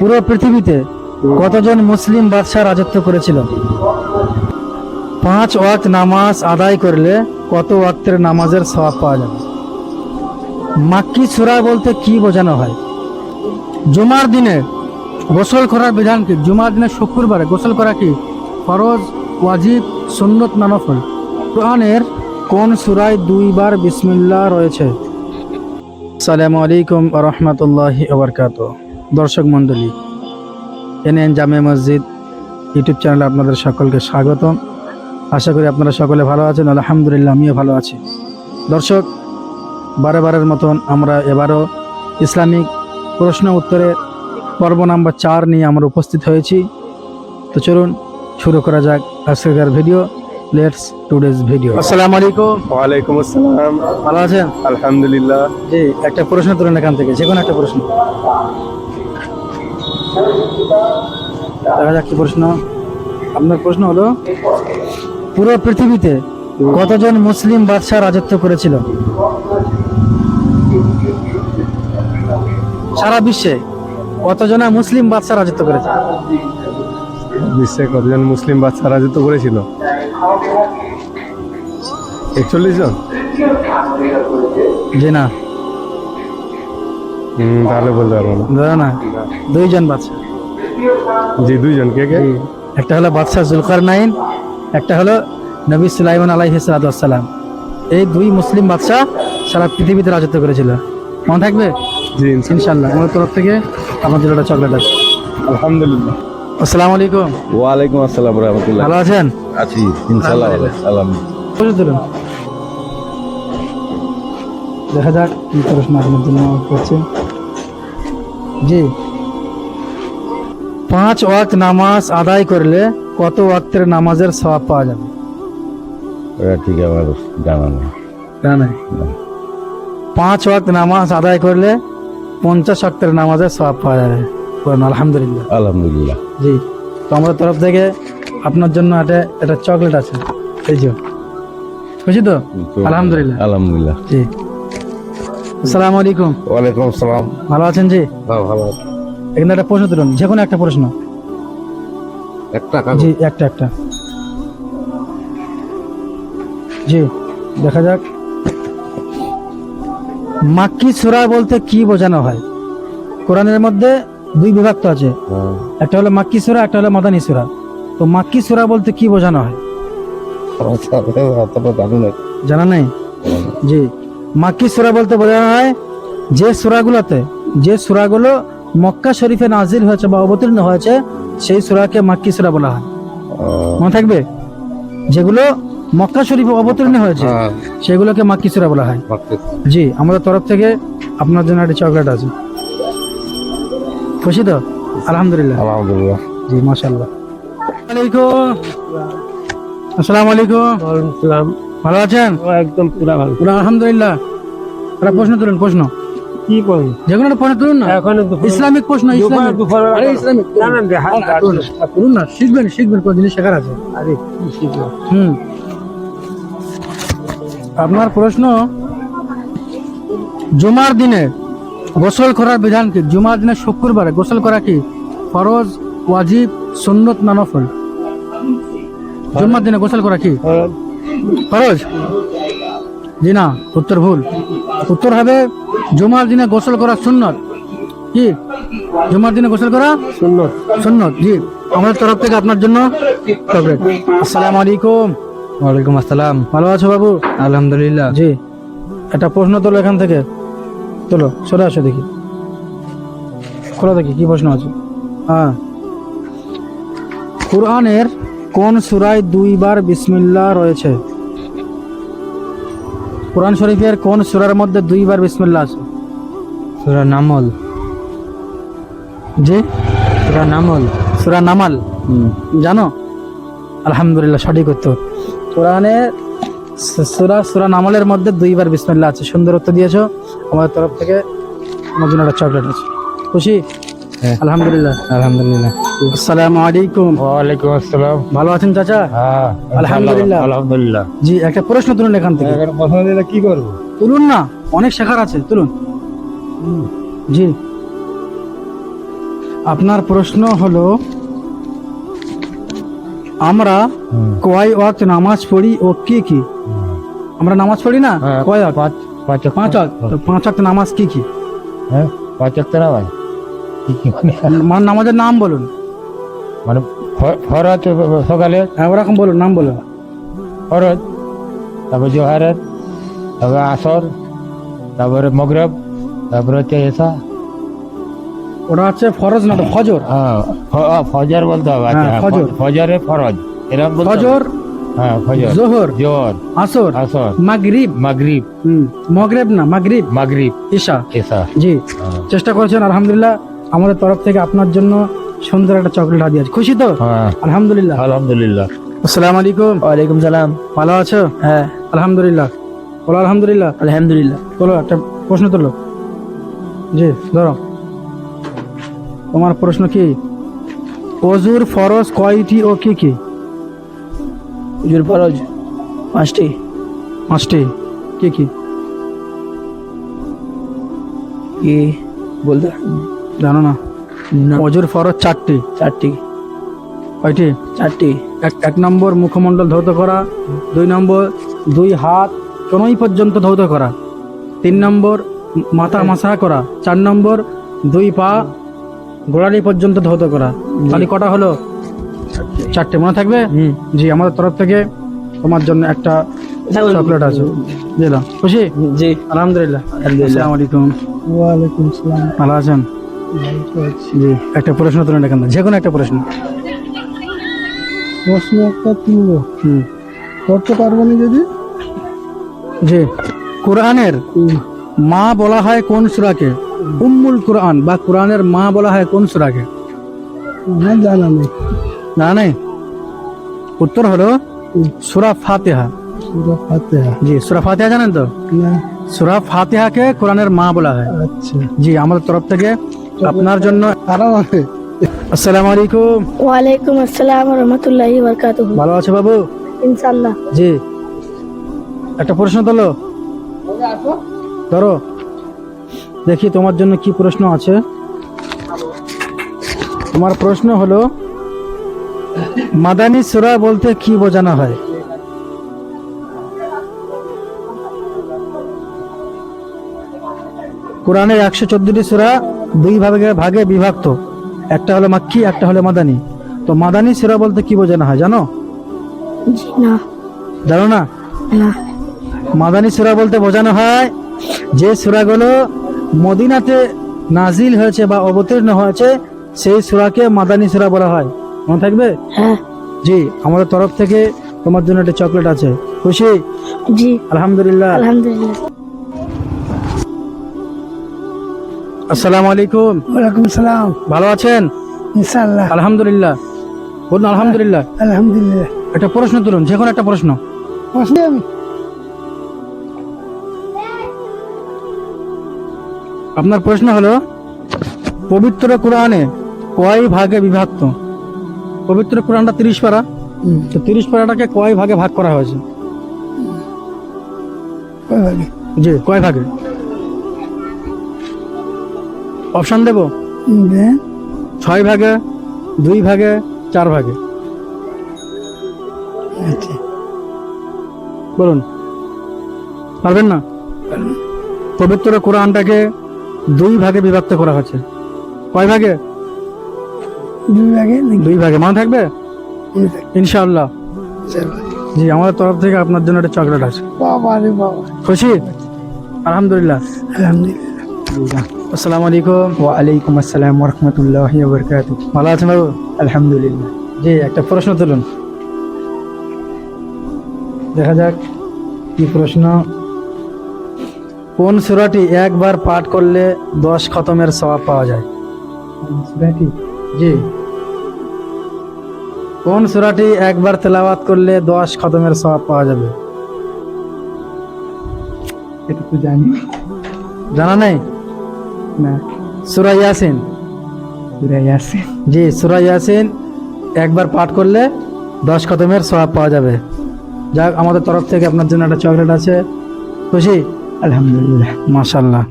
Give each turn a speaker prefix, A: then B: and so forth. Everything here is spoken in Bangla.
A: পুরো পৃথিবীতে কতজন মুসলিম বাদশাহ রাজত্ব করেছিল? 5 ওয়াক্ত নামাজ আদায় করলে কত ওয়াক্তের নামাজের সওয়াব পাওয়া যাবে? মাক্কি সূরা বলতে কি বোঝানো হয়? জুমার দিনে গোসল করার বিধান কি? জুমার দিনে শুক্রবারে গোসল করা কি ফরজ, ওয়াজিব, সুন্নত না নফল? কোরআনের কোন সূরায় 2 বার বিসমিল্লাহ রয়েছে? আসসালামু আলাইকুম ওয়া রাহমাতুল্লাহি ওয়া বারাকাতুহু। দর্শক মণ্ডলী, এনএন জামে মসজিদ ইউটিউব চ্যানেলে আপনাদের সকলকে স্বাগতম। আশা করি আপনারা সকলে ভালো আছেন। আলহামদুলিল্লাহ, আমিও ভালো আছি। দর্শক, বারের মতন আমরা এবারও ইসলামিক প্রশ্ন উত্তরের পর্ব নাম্বার 4 নিয়ে আমরা উপস্থিত হয়েছি। তো চলুন শুরু করা যাক আজকের ভিডিও। Let's today's video. আসসালামু আলাইকুম।
B: ওয়ালাইকুম আসসালাম।
A: ভালো আছেন?
B: আলহামদুলিল্লাহ।
A: জি, একটা প্রশ্ন তুলুন এখান থেকে, যে কোনো একটা প্রশ্ন। দেখা যাক কি প্রশ্ন। আপনার প্রশ্ন হলো, পুরো পৃথিবীতে কতজন মুসলিম বাদশাহ রাজত্ব করেছিল? সারা বিশ্বে কতজনা মুসলিম বাদশাহ রাজত্ব করেছে?
B: বিশ্বে কতজন মুসলিম বাচ্চা রাজত্ব করেছিল? 41 জন।
A: জি না,
B: তাহলে বলতে পারবো না।
A: ধরো না, 2 জন বাদশাহ।
B: জি, 2 জন। কে কে?
A: একটা হলো বাদশাহ জুলকারনাইন, একটা হলো নবী সুলাইমান আলাইহিস সালাম। এই 2 মুসলিম বাদশাহ সারা পৃথিবীতে রাজত্ব করেছিল। মনে থাকবে?
B: জি,
A: ইনশাআল্লাহ। আমার তরফ থেকে আমার জন্য একটা চকলেট আছে।
B: আলহামদুলিল্লাহ।
A: আসসালামু আলাইকুম।
C: ওয়ালাইকুম আসসালাম রাহমাতুল্লাহ।
A: ভালো আছেন?
C: আছি ইনশাআল্লাহ ভালো আছি। আলহামদুলিল্লাহ।
A: প্রশ্ন তুলুন। দেখা যাক কি প্রশ্ন আপনার জন্য করছে। জি, 5 ওয়াক্ত নামাজ আদায় করলে কত ওয়াক্তের নামাজের সওয়াব পাওয়া যাবে?
C: এটা ঠিক আমার জানা নেই।
A: জানা নাই? 5 ওয়াক্ত নামাজ আদায় করলে 50 ওয়াক্তের নামাজের সওয়াব পাওয়া যাবে। বলুন আলহামদুলিল্লাহ।
C: আলহামদুলিল্লাহ।
A: জি, তো আমার তরফ থেকে আপনার জন্য একটা চকলেট আছে। এই যে, খুশি তো? আলহামদুলিল্লাহ।
C: আলহামদুলিল্লাহ।
A: জি, আসসালামু আলাইকুম।
C: ওয়ালাইকুম আসসালাম।
A: ভালো আছেন? জি,
C: ভালো।
A: এখানে একটা প্রশ্ন তুলুন, যে কোনো একটা প্রশ্ন।
C: একটা
A: জি, একটা। জি, দেখা যাক। মাক্কি সূরা বলতে কি বোঝানো হয়? কোরআনের মধ্যে 2 বিভক্ত আছে, একটা হলো মাক্কি সূরা, একটা হলো মাদানী সূরা। তো মাক্কি সূরা বলতে কি বোঝানো হয়? জানা নাই? জি, মাক্কি সূরা বলতে বোঝানো হয় যে সূরাগুলো মক্কা শরীফে নাজিল হয়েছে বা অবতীর্ণ হয়েছে, সেই সূরাকে মাক্কি সূরা বলা হয়। মনে থাকবে? যেগুলো মক্কা শরীফে অবতীর্ণ হয়েছে সেগুলোকে মাক্কি সূরা বলা হয়। জি, আমাদের তরফ থেকে আপনার জন্য একটা চকলেট আছে। খুশি তো? আলহামদুলিল্লাহ।
C: আলহামদুলিল্লাহ।
A: জি, মাশাআল্লাহ। আসসালামু আলাইকুম।
B: আসসালাম।
A: ভালো আছেন?
B: একদম পুরা ভালো।
A: পুরো আলহামদুলিল্লাহ। একটা প্রশ্ন তুলুন, প্রশ্ন।
B: কি বল?
A: যে কোনো একটা প্রশ্ন তুলুন না।
B: এখন
A: ইসলামিক প্রশ্ন, ইসলামিক। আরে ইসলামিক
B: না না
A: তুলুন না, শিখবেন কোন জিনিস শেখার আছে।
B: আরে কি শিখবো?
A: আপনার প্রশ্ন, জুমার দিনে গোসল করার বিধান কি? জুমার দিনে শুক্রবারে গোসল করা কি ফরজ, ওয়াজিব, সুন্নত না নফল? জুমার দিনে গোসল করা কি ফরজ? জি না, উত্তর ভুল। উত্তর হবে জুমার দিনে গোসল করা সুন্নত। কি? জুমার দিনে গোসল করা সুন্নত। জি, আমাদের তরফ থেকে আপনার জন্য চকলেট। আসসালামু আলাইকুম।
D: ওয়ালাইকুম আসসালাম।
A: ভালো আছো বাবু?
D: আলহামদুলিল্লাহ।
A: জি, একটা প্রশ্ন তোলো এখান থেকে। তোলো, সরে আসো দেখি, খোলা দেখি কি প্রশ্ন আছে। হ্যাঁ, কোরআনের কোন সূরায় 2 বার বিসমিল্লাহ রয়েছে? কোরআন শরীফের কোন সূরার মধ্যে 2 বার বিসমিল্লাহ আছে?
D: সূরা নামল।
A: জি,
D: সূরা নামল।
A: জানো? আলহামদুলিল্লাহ, সঠিক উত্তর। কোরআনে সূরা নামলের মধ্যে 2 বার বিসমিল্লাহ আছে। সুন্দর উত্তর দিয়েছো। আমাদের তরফ থেকে আমার জন্য একটা চকলেট আছে। খুশি? আলহামদুলিল্লাহ।
D: আলহামদুলিল্লাহ।
A: আসসালামু আলাইকুম।
B: ওয়ালাইকুম আসসালাম।
A: ভালো আছেন চাচা?
B: হ্যাঁ
A: আলহামদুলিল্লাহ।
B: আলহামদুলিল্লাহ।
A: জি, একটা প্রশ্ন তুলুন এখান থেকে।
B: এখন প্রশ্ন দিলে কি করবো?
A: তুলুন না, অনেক শেখার আছে, তুলুন। জি, আপনার প্রশ্ন হলো আমরা কয় ওয়াক্ত নামাজ পড়ি ও কি কি? আমরা নামাজ পড়ি না কয় ওয়াক্ত?
C: পাঁচ
A: পাঁচ ওয়াক্ত। তো পাঁচ ওয়াক্ত নামাজ কি কি?
C: হ্যাঁ 5 ওয়াক্ত নামাজ কি কি
A: মানে নামাজের নাম বলুন।
C: মানে ফরজ সকালে
A: হ্যাঁ ওরকম বলুন, নাম বলুন।
C: ফরজ, তারপর জোহরের, তারপর আসর, তারপরে মগরব, তারপরে হচ্ছে এসা।
A: ওটা হচ্ছে ফরজ না, তো ফজর।
C: হ্যাঁ ফজর বলতে হবে। আচ্ছা
A: হ্যাঁ, ফজর।
C: ফজরে ফরজ এরকম বলতে হবে।
A: ফজর,
C: হ্যাঁ ফজর,
A: জোহর,
C: জোহর,
A: আসর,
C: আসর,
A: মাগরিব,
C: মাগরিব,
A: মগরিব না মাগরিব,
C: মাগরিব,
A: ঈশা।
C: এসা।
A: জি, চেষ্টা করেছেন আলহামদুলিল্লাহ। আমাদের তরফ থেকে আপনার জন্য সুন্দর একটা চকলেট হাদিয়া আছে। খুশি তো?
C: হ্যাঁ
A: আলহামদুলিল্লাহ।
C: আলহামদুলিল্লাহ।
A: আসসালামু আলাইকুম।
D: ওয়ালাইকুম সালাম।
A: ভালো আছো?
D: হ্যাঁ
A: আলহামদুলিল্লাহ। বলো আলহামদুলিল্লাহ।
D: আলহামদুলিল্লাহ।
A: বলো, একটা প্রশ্ন তুলো। জি ধরো, তোমার প্রশ্ন কি? অজুর ফরজ কয়টি ও কি কি?
D: হুজুর ফরজ 5টি।
A: 5টি। কি কি
D: কি বলতে
A: জানো না?
D: না,
A: অজুর ফরজ 4টি।
D: 4টি।
A: কয়টি?
D: 4টি।
A: এক নম্বর মুখমণ্ডল ধৌত করা, 2 নম্বর 2 হাত কনুই পর্যন্ত ধৌত করা, 3 নম্বর মাথা মাসা করা, 4 নম্বর 2 পা গোড়ালি পর্যন্ত ধৌত করা। তাহলে কটা হলো? 4টে। মনে থাকবে? জি, আমাদের তরফ থেকে তোমার জন্য একটা চকলেট আছে। দিলাম। খুশি?
D: জি
A: আলহামদুলিল্লাহ।
D: আলহামদুলিল্লাহ।
A: আসসালামু আলাইকুম।
B: ওয়ালাইকুম সালাম।
A: ভালো আছেন? জি, একটা প্রশ্ন তুলেন এখান থেকে, যে কোনো একটা প্রশ্ন।
B: প্রশ্ন একটা তুলবো,
A: হুম,
B: করতে পারবো না যদি?
A: জি, কোরআনের মা বলা হয় কোন সূরাকে? উম্মুল কোরআন বা কোরআনের মা বলা হয় কোন সূরাকে?
B: না জানা নেই।
A: না নেই? উত্তর হলো সূরা ফাতিহা।
B: সূরা ফাতিহা।
A: জি, সূরা ফাতিহা জানেন তো?
B: না।
A: সূরা ফাতিহাকে কোরআনের মা বলা হয়।
B: আচ্ছা,
A: জি, আমাদের তরফ থেকে আপনার জন্য।
B: আরাম আছে।
A: আসসালামু আলাইকুম।
E: ওয়ালাইকুম আসসালাম রহমতুল্লাহি বারাকাতুহু।
A: ভালো আছে বাবু?
E: ইনশাআল্লাহ।
A: জি, একটা প্রশ্ন তোলো, ধরো দেখি তোমার জন্য কি প্রশ্ন আছে। তোমার প্রশ্ন হলো মাদানী সূরা বলতে কি বোঝানো হয়? কোরআনের 114টি সূরা 2 ভাগে বিভক্ত, একটা হলো মাক্কি, একটা হলো মাদানী। তো মাদানী সূরা বলতে কি বোঝানো হয় জানো?
E: জি না।
A: জানো না?
E: না।
A: মাদানী সূরা বলতে বোঝানো হয় যে সূরাগুলো মদিনাতে নাজিল হয়েছে বা অবতীর্ণ হয়েছে, সেই সূরাকে মাদানী সূরা বলা হয়। মনে থাকবে?
E: হ্যাঁ।
A: জি, আমাদের তরফ থেকে তোমার জন্য একটা চকলেট আছে। খুশি?
E: জি
A: আলহামদুলিল্লাহ।
E: আলহামদুলিল্লাহ।
A: আসসালামু আলাইকুম।
B: ওয়ালাইকুম সালাম।
A: ভালো আছেন?
B: ইনশাআল্লাহ।
A: আলহামদুলিল্লাহ। বলুন আলহামদুলিল্লাহ।
B: আলহামদুলিল্লাহ।
A: একটা প্রশ্ন তুলুন, যে কোনো একটা প্রশ্ন।
B: প্রশ্ন আমি
A: আপনার প্রশ্ন হলো পবিত্র কোরআনে কয় ভাগে বিভক্ত? পবিত্র কোরআনটা 30 পারা, তো 30 পারাটাকে কয় ভাগে ভাগ করা হয়েছে?
B: কয় ভাগে?
A: জি, কয় ভাগে? অপশন দেব?
B: দেন।
A: 6 ভাগে, 2 ভাগে, 4 ভাগে।
B: আচ্ছা,
A: বলুন, পারবেন না? পবিত্র কোরআনটাকে 2 ভাগে বিভক্ত করা হয়েছে। কয় ভাগে?
B: 2 ভাগে নাকি?
A: 2 ভাগে। মনে থাকবে ইনশাআল্লাহ?
B: চলো।
A: জি, আমাদের তরফ থেকে আপনার জন্য একটা চকলেট আছে।
B: বাবা রে বাবা।
A: খুশি? আলহামদুলিল্লাহ।
B: আলহামদুলিল্লাহ।
A: আসসালামু আলাইকুম।
D: ওয়ালাইকুম আসসালাম ওয়া রাহমাতুল্লাহি ওয়া বারাকাতুহু।
A: ভালো আছেন বাবু?
D: আলহামদুলিল্লাহ।
A: জি, একটা প্রশ্ন তুলুন, দেখা যাক কি প্রশ্ন। কোন সূরাটি একবার পাঠ করলে 10 খতমের সওয়াব পাওয়া যায়?
B: সূরাটি
A: জি, কোন সূরাটি একবার তেলাওয়াত করলে 10 খতমের সওয়াব পাওয়া যাবে?
B: এটা তো জানি
A: জানা নেই?
B: না।
A: সূরা ইয়াসিন।
B: সূরা ইয়াসিন।
A: জি, সূরা ইয়াসিন একবার পাঠ করলে 10 খতমের সওয়াব পাওয়া যাবে। যাক, আমাদের তরফ থেকে আপনার জন্য একটা চকলেট আছে। খুশি?
B: আলহামদুলিল্লাহ।
A: মাশাআল্লাহ।